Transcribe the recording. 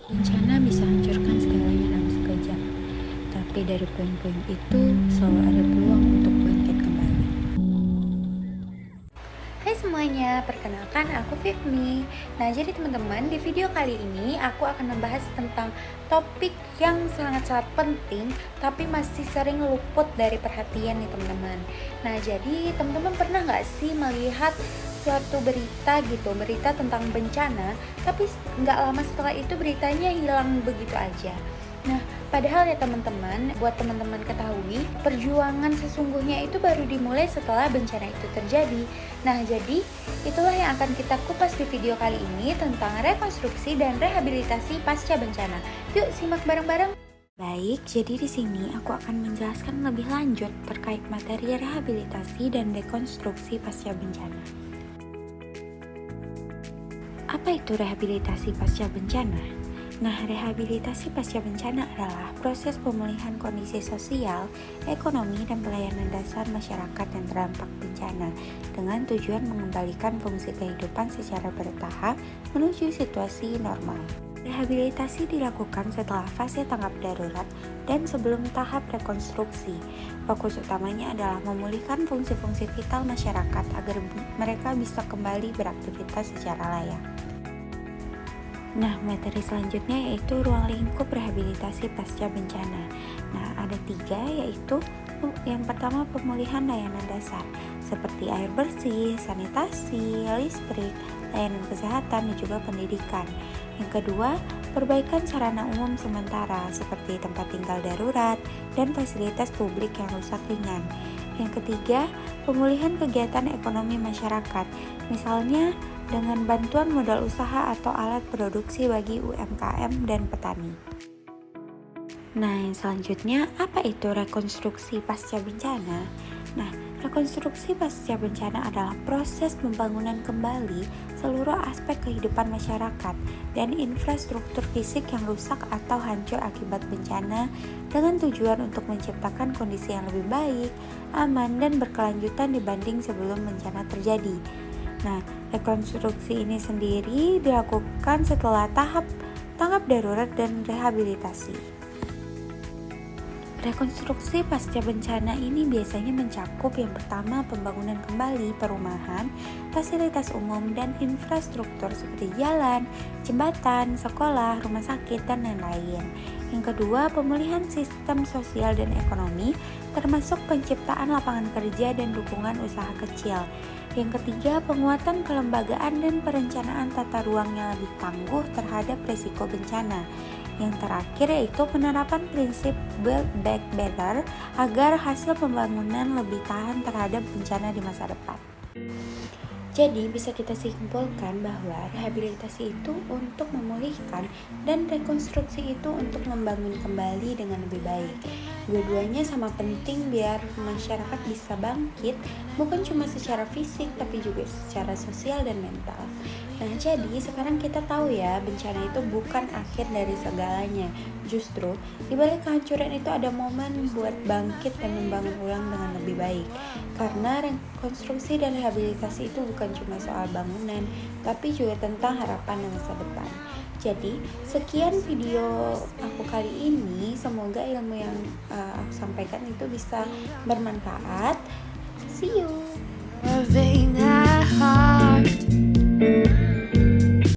Bencana bisa hancurkan segalanya dalam sekejap, tapi dari puing-puing itu selalu ada peluang untuk bangkit kembali. Hai semuanya, perkenalkan aku Fitmi. Nah, jadi teman-teman, di video kali ini aku akan membahas tentang topik yang sangat-sangat penting tapi masih sering luput dari perhatian nih teman-teman. Nah, jadi teman-teman pernah nggak sih melihat suatu berita gitu, berita tentang bencana, tapi nggak lama setelah itu beritanya hilang begitu aja. Nah, padahal ya teman-teman, buat teman-teman ketahui, perjuangan sesungguhnya itu baru dimulai setelah bencana itu terjadi. Nah, jadi itulah yang akan kita kupas di video kali ini tentang rekonstruksi dan rehabilitasi pasca bencana. Yuk simak bareng-bareng. Baik, jadi di sini aku akan menjelaskan lebih lanjut terkait materi rehabilitasi dan rekonstruksi pasca bencana. Apa itu rehabilitasi pasca bencana? Nah, rehabilitasi pasca bencana adalah proses pemulihan kondisi sosial, ekonomi, dan pelayanan dasar masyarakat yang terdampak bencana dengan tujuan mengembalikan fungsi kehidupan secara bertahap menuju situasi normal. Rehabilitasi dilakukan setelah fase tanggap darurat dan sebelum tahap rekonstruksi. Fokus utamanya adalah memulihkan fungsi-fungsi vital masyarakat agar mereka bisa kembali beraktivitas secara layak. Nah, materi selanjutnya yaitu ruang lingkup rehabilitasi pasca bencana. Nah, ada 3, yaitu yang pertama pemulihan layanan dasar seperti air bersih, sanitasi, listrik, layanan kesehatan, dan juga pendidikan. Yang kedua, perbaikan sarana umum sementara seperti tempat tinggal darurat dan fasilitas publik yang rusak ringan. Yang ketiga, pemulihan kegiatan ekonomi masyarakat, misalnya dengan bantuan modal usaha atau alat produksi bagi UMKM dan petani. Nah, yang selanjutnya, apa itu rekonstruksi pasca bencana? Nah, rekonstruksi pasca bencana adalah proses pembangunan kembali seluruh aspek kehidupan masyarakat dan infrastruktur fisik yang rusak atau hancur akibat bencana dengan tujuan untuk menciptakan kondisi yang lebih baik, aman, dan berkelanjutan dibanding sebelum bencana terjadi. Nah, rekonstruksi ini sendiri dilakukan setelah tahap tanggap darurat dan rehabilitasi. Rekonstruksi pasca bencana ini biasanya mencakup yang pertama pembangunan kembali perumahan, fasilitas umum, dan infrastruktur seperti jalan, jembatan, sekolah, rumah sakit, dan lain-lain. Yang kedua, pemulihan sistem sosial dan ekonomi, termasuk penciptaan lapangan kerja dan dukungan usaha kecil. Yang ketiga, penguatan kelembagaan dan perencanaan tata ruang yang lebih tangguh terhadap risiko bencana. Yang terakhir yaitu penerapan prinsip Build Back Better agar hasil pembangunan lebih tahan terhadap bencana di masa depan. Jadi bisa kita simpulkan bahwa rehabilitasi itu untuk memulihkan dan rekonstruksi itu untuk membangun kembali dengan lebih baik. Dua-duanya sama penting biar masyarakat bisa bangkit, bukan cuma secara fisik tapi juga secara sosial dan mental. Nah, jadi sekarang kita tahu ya, bencana itu bukan akhir dari segalanya. Justru, di balik kehancuran itu ada momen buat bangkit dan membangun ulang dengan lebih baik. Karena rekonstruksi dan rehabilitasi itu bukan cuma soal bangunan, tapi juga tentang harapan dan masa depan. Jadi, sekian video aku kali ini. Semoga ilmu yang aku sampaikan itu bisa bermanfaat. See you!